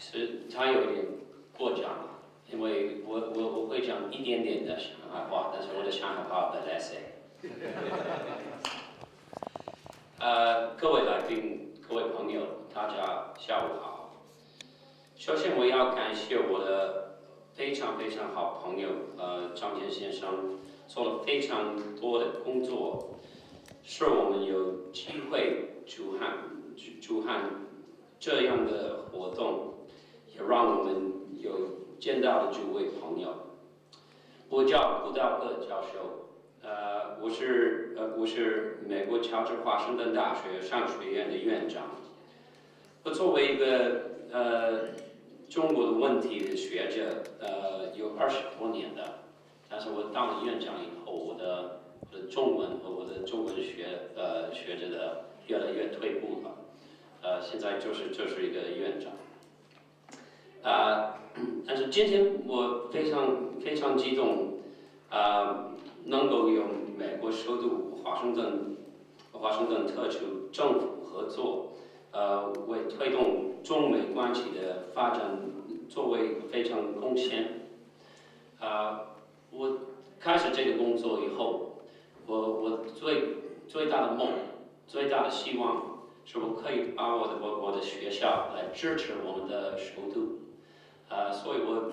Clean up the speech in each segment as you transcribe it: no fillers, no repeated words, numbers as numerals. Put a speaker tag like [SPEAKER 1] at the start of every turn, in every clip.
[SPEAKER 1] 是他有一点过奖，因为我会讲一点点的上海话，但是我的上海话不来塞。各位来宾、各位朋友，大家下午好。首先，我要感谢我的非常非常好朋友张健先生，做了非常多的工作，使我们有机会主办这样的活动，也让我们有见到了诸位朋友。我叫顾道克教授。我是美国乔治华盛顿大学商学院的院长。我作为一个中国的问题的学者，有20多年的，但是我当了院长以后，我的中文和我的中文学者的越来越退步了。现在就是一个院长。但是今天我非常激动，能够与美国首都华盛顿特区政府合作，为推动中美关系的发展作为非常贡献。我开始这个工作以后，我最大的梦、最大的希望是我可以把我的学校来支持我们的首都。所以我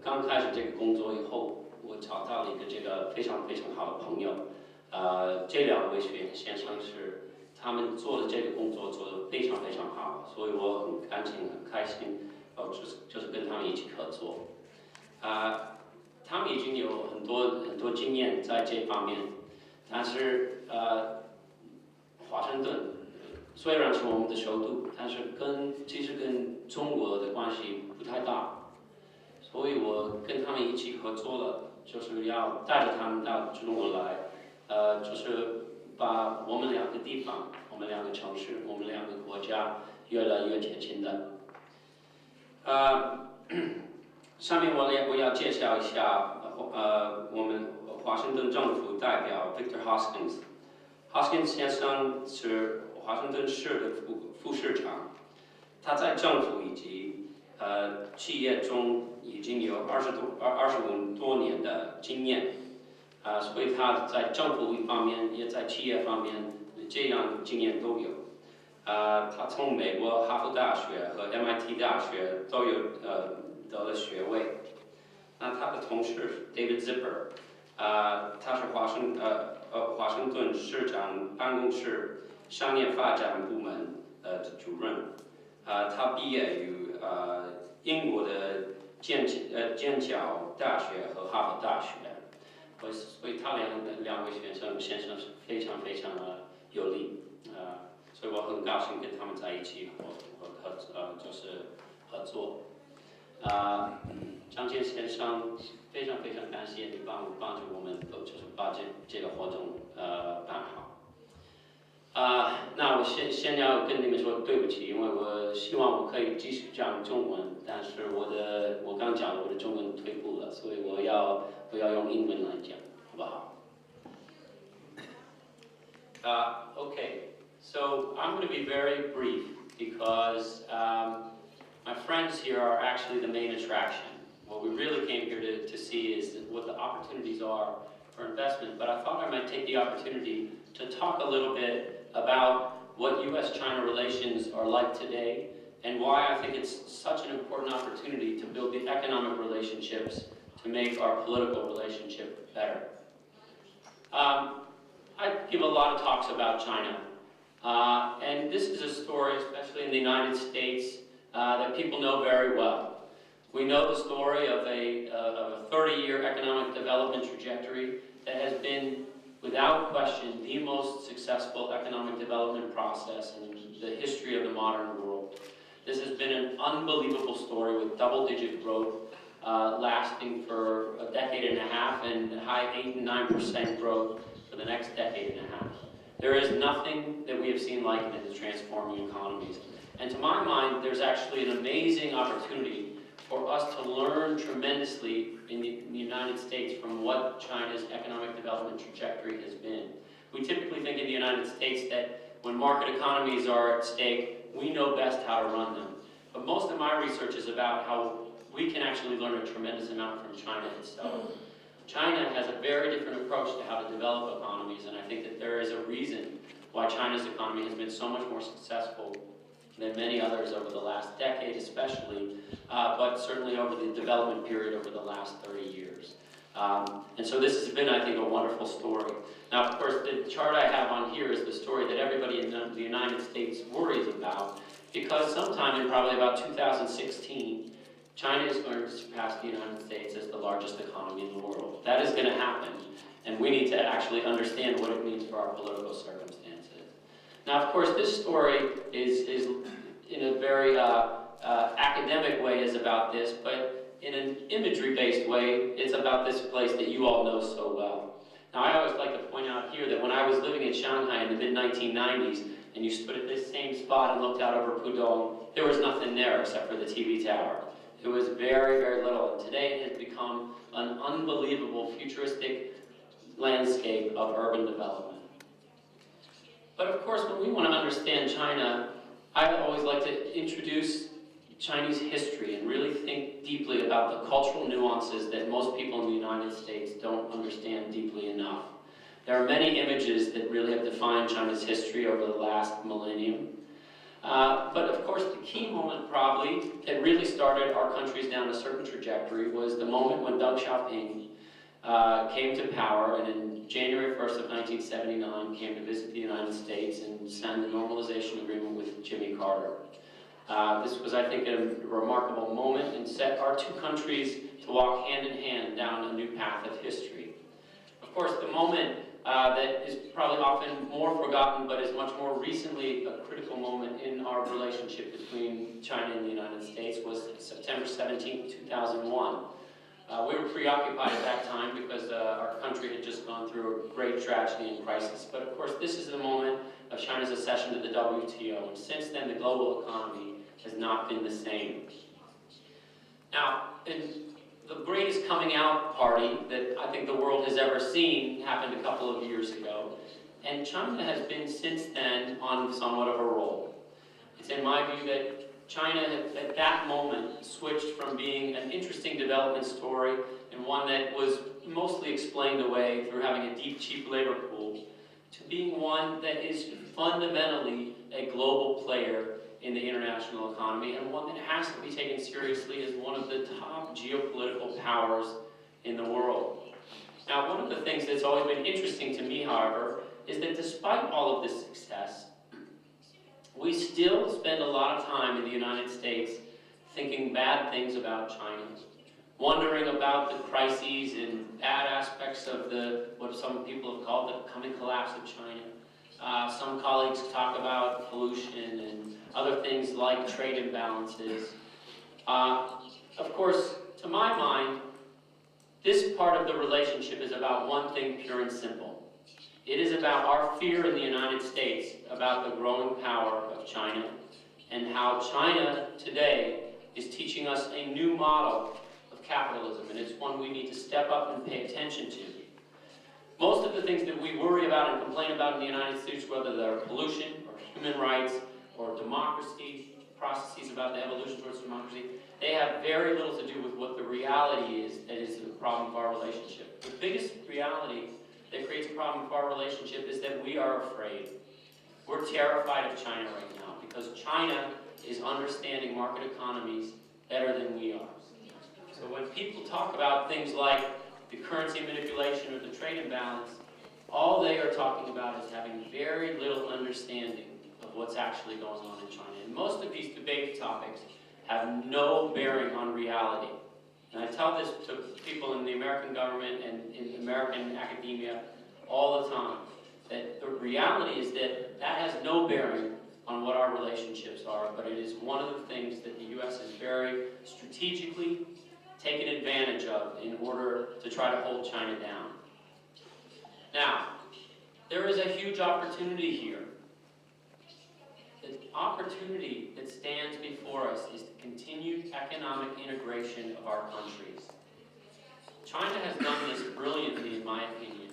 [SPEAKER 1] 刚开始这个工作以后，我找到了一个这个非常非常好的朋友。这2位先生是他们做的这个工作做得非常非常好，所以我很很开心，就是跟他们一起合作。他们已经有很多经验在这方面，但是华盛顿虽然是我们的首都，但是其实跟中国的关系不太大，所以我跟他们一起合作了，就是要带着他们到中国来，就是把我们2个地方、我们2个城市、我们2个国家越来越接近的。上面我要介绍一下我们华盛顿政府代表 Victor Hoskins。Hoskins 先生是华盛顿市的副市长，他在政府以及企业中已经有25多年的经验，所以他在政府方面也在企业方面这样的经验都有。他从美国哈佛大学和 MIT 大学都有得了学位。那他的同事 David Zipper， 他是华盛顿市长办公室商业发展部门的主任。他毕业于英国的剑桥大学和哈佛大学，所以他两位先生是非常非常的有力。所以我很高兴跟他们在一起就是合作。张健先生，非常非常感谢你帮助我们，就是把这个活动办好。那我先要跟你们说对不起，因为我希望我可以继续讲中文，但是我刚讲我的中文退步了，所以我要用英文来讲，好不好？Okay, so I'm going to be very brief because my friends here are actually the main attraction. What we really came here to see is what the opportunities are for investment, but I thought I might take the opportunity to talk a little bit about what U.S.-China relations are like today and why I think it's such an important opportunity to build the economic relationships to make our political relationship better. I give a lot of talks about China, and this is a story, especially in the United States, that people know very well. We know the story of a 30-year economic development trajectory that has been, without question, the most successful economic development process in the history of the modern world. This has been an unbelievable story with double-digit growth lasting for a decade and a half and high 8 and 9% growth for the next decade and a half. There is nothing that we have seen like it in the transforming economies. And to my mind, there's actually an amazing opportunity for us to learn tremendously in the United States from what China's economic development trajectory has been. We typically think in the United States that when market economies are at stake, we know best how to run them. But most of my research is about how we can actually learn a tremendous amount from China itself. China has a very different approach to how to develop economies, and I think that there is a reason why China's economy has been so much more successful than many others over the last decade especially, but certainly over the development period over the last 30 years. And so this has been, I think, a wonderful story. Now, of course, the chart I have on here is the story that everybody in the United States worries about, because sometime in probably about 2016, China is going to surpass the United States as the largest economy in the world. That is going to happen, and we need to actually understand what it means for our political circumstances. Now, of course, this story is in a very academic way is about this, but in an imagery-based way, it's about this place that you all know so well. Now, I always like to point out here that when I was living in Shanghai in the mid-1990s, and you stood at this same spot and looked out over Pudong, there was nothing there except for the TV tower. It was very, very little, and today it has become an unbelievable futuristic landscape of urban development. But of course, when we want to understand China, I always like to introduce Chinese history and really think deeply about the cultural nuances that most people in the United States don't understand deeply enough. There are many images that really have defined China's history over the last millennium. But of course, the key moment probably that really started our countries down a certain trajectory was the moment when Deng Xiaoping came to power, and in January 1st of 1979 came to visit the United States and signed the normalization agreement with Jimmy Carter. This was, I think, a remarkable moment and set our two countries to walk hand in hand down a new path of history. Of course, the moment that is probably often more forgotten, but is much more recently a critical moment in our relationship between China and the United States was September 17, 2001. We were preoccupied at that time because our country had just gone through a great tragedy and crisis. But of course, this is the moment of China's accession to the WTO, and since then the global economy has not been the same. Now, the greatest coming out party that I think the world has ever seen happened a couple of years ago, and China has been since then on somewhat of a roll. It's in my view that China at that moment switched from being an interesting development story and one that was mostly explained away through having a deep, cheap labor pool to being one that is fundamentally a global player in the international economy, and one that has to be taken seriously as one of the top geopolitical powers in the world. Now, one of the things that's always been interesting to me, however, is that despite all of this success, we still spend a lot of time in the United States thinking bad things about China, wondering about the crises and bad aspects of what some people have called the coming collapse of China. Some colleagues talk about pollution and other things like trade imbalances. Of course, to my mind, this part of the relationship is about one thing pure and simple. It is about our fear in the United States about the growing power of China and how China today is teaching us a new model of capitalism, and it's one we need to step up and pay attention to. Most of the things that we worry about and complain about in the United States, whether they're pollution or human rights or democracy, processes about the evolution towards democracy, they have very little to do with what the reality is that is the problem of our relationship. The biggest reality that creates a problem for our relationship is that we are afraid. We're terrified of China right now because China is understanding market economies better than we are. So when people talk about things like the currency manipulation or the trade imbalance, all they are talking about is having very little understanding of what's actually going on in China. And most of these debate topics have no bearing on reality. And I tell this to people in the American government and in American academia all the time, that the reality is that that has no bearing on what our relationships are, but it is one of the things that the U.S. has very strategically taken advantage of in order to try to hold China down. Now, there is a huge opportunity here. The opportunity that stands before us is the continued economic integration of our countries. China has done this brilliantly, in my opinion,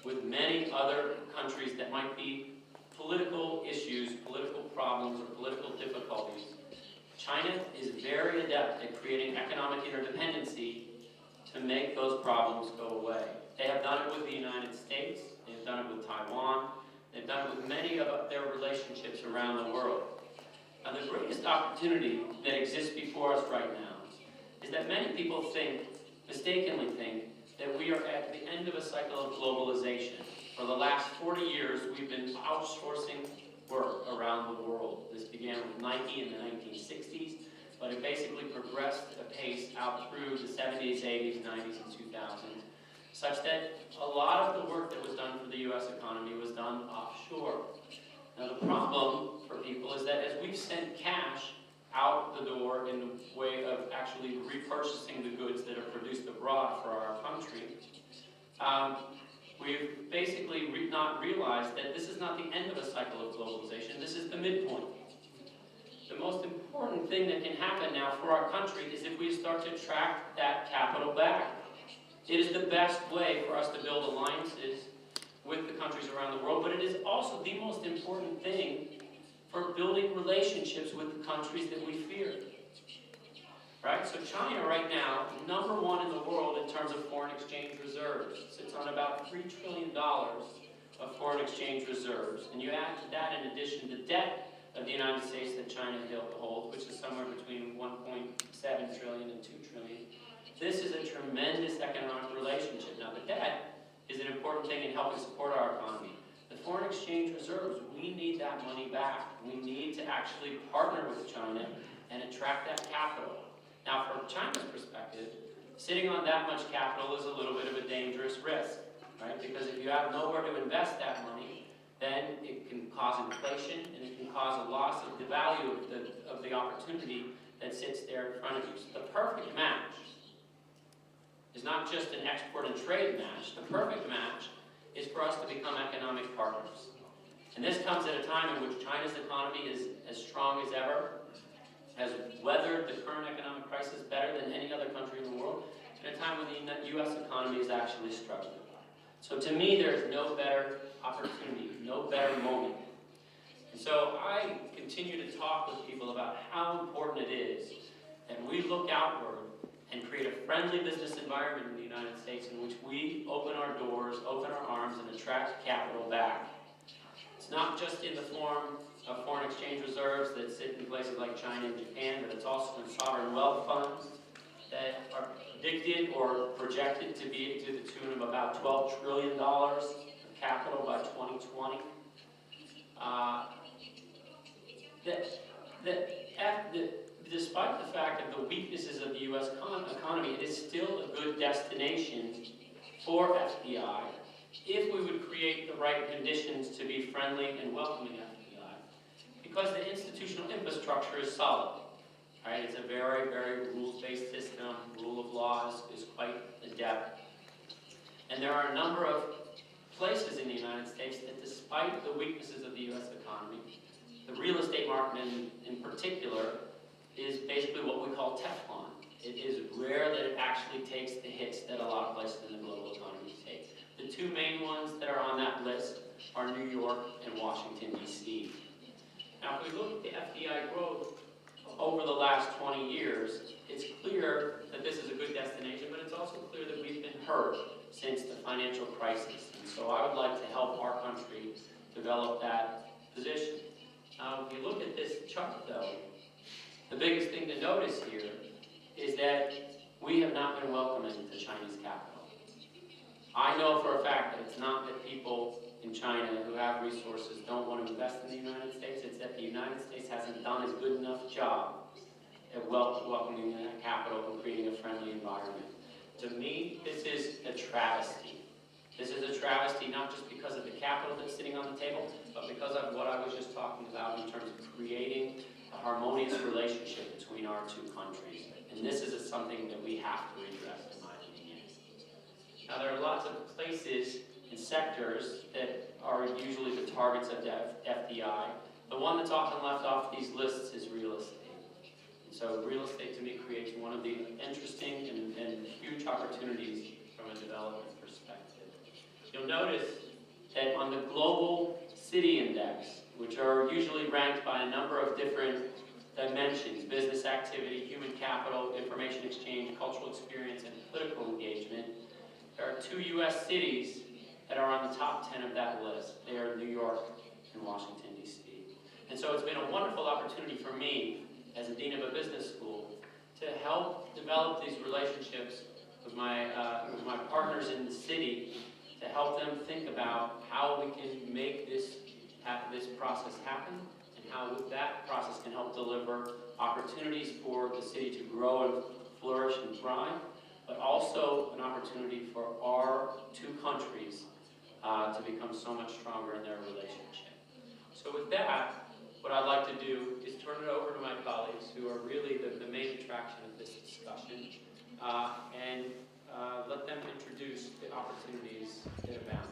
[SPEAKER 1] with many other countries that might be political issues, political problems, or political difficulties. China is very adept at creating economic interdependency to make those problems go away. They have done it with the United States, they've done it with Taiwan, they've done it with many of their relationships around the world. Now, the greatest opportunity that exists before us right now is that many people think, mistakenly think, that we are at the end of a cycle of globalization. For the last 40 years, we've been outsourcing work around the world. This began with Nike in the 1960s, but it basically progressed apace out through the 70s, 80s, 90s, and 2000s, such that a lot of the work that was done for the U.S. economy was done offshore. Now, the problem for people is that as we've sent cash out the door in the way of actually repurchasing the goods that are produced abroad for our country, we've basically not realized that this is not the end of a cycle of globalization, this is the midpoint. The most important thing that can happen now for our country is if we start to attract that capital back. It is the best way for us to build alliances with the countries around the world, but it is also the most important thing for building relationships with the countries that we fear. Right? So China right now, #1 in the world in terms of foreign exchange reserves, sits on about $3 trillion of foreign exchange reserves. And you add to that, in addition, the debt of the United States that China holds, which is somewhere between $1.7 trillion and $2 trillion. This is a tremendous economic relationship. Now, the debt is an important thing in helping support our economy. The foreign exchange reserves, we need that money back. We need to actually partner with China and attract that capital. Now, from China's perspective, sitting on that much capital is a little bit of a dangerous risk, right? Because if you have nowhere to invest that money, then it can cause inflation and it can cause a loss of the value of the opportunity that sits there in front of you. So the perfect match is not just an export and trade match. The perfect match is for us to become economic partners. And this comes at a time in which China's economy is as strong as ever, has weathered the current economic crisis better than any other country in the world, at a time when the U.S. economy is actually struggling. So to me, there is no better opportunity, no better moment. And so I continue to talk with people about how important it is that we look outward and create a friendly business environment in the United States in which we open our doors, open our arms, and attract capital back. It's not just in the form of foreign exchange reserves that sit in places like China and Japan, but it's also in sovereign wealth funds that are predicted or projected to be to the tune of about $12 trillion of capital by 2020. Despite the fact of the weaknesses of the U.S. economy, it is still a good destination for FDI if we would create the right conditions to be friendly and welcoming FDI. Because the institutional infrastructure is solid. Right? It's a very, very rules-based system. Rule of law is quite adept. And there are a number of places in the United States that, despite the weaknesses of the U.S. economy, the real estate market in particular is basically what we call Teflon. It is rare that it actually takes the hits that a lot of places in the global economy take. The two main ones that are on that list are New York and Washington, D.C. Now, if we look at the FDI growth over the last 20 years, it's clear that this is a good destination, but it's also clear that we've been hurt since the financial crisis. And so I would like to help our country develop that position. Now, if you look at this chart, though, the biggest thing to notice here is that we have not been welcoming the Chinese capital. I know for a fact that it's not that people in China who have resources don't want to invest in the United States, it's that the United States hasn't done a good enough job at welcoming that capital and creating a friendly environment. To me, this is a travesty. This is a travesty not just because of the capital that's sitting on the table, but because of what I was just talking about in terms of creating a harmonious relationship between our two countries. And this is something that we have to address, in my opinion. Now, there are lots of places and sectors that are usually the targets of FDI. The one that's often left off these lists is real estate. And so real estate, to me, creates one of the interesting and huge opportunities from a development perspective. You'll notice that on the Global City Index, which are usually ranked by a number of different
[SPEAKER 2] dimensions: business activity, human capital, information exchange, cultural experience, and political engagement. There are 2 U.S. cities that are on the top 10 of that list. They are New York and Washington, D.C. And so it's been a wonderful opportunity for me, as a dean of a business school, to help develop these relationships with my partners in the city, to help them think about how we can make this process happen, and how that process can help deliver opportunities for the city to grow and flourish and thrive, but also an opportunity for our 2 countries to become so much stronger in their relationship. So with that, what I'd like to do is turn it over to my colleagues, who are really the main attraction of this discussion, and let them introduce the opportunities that abound.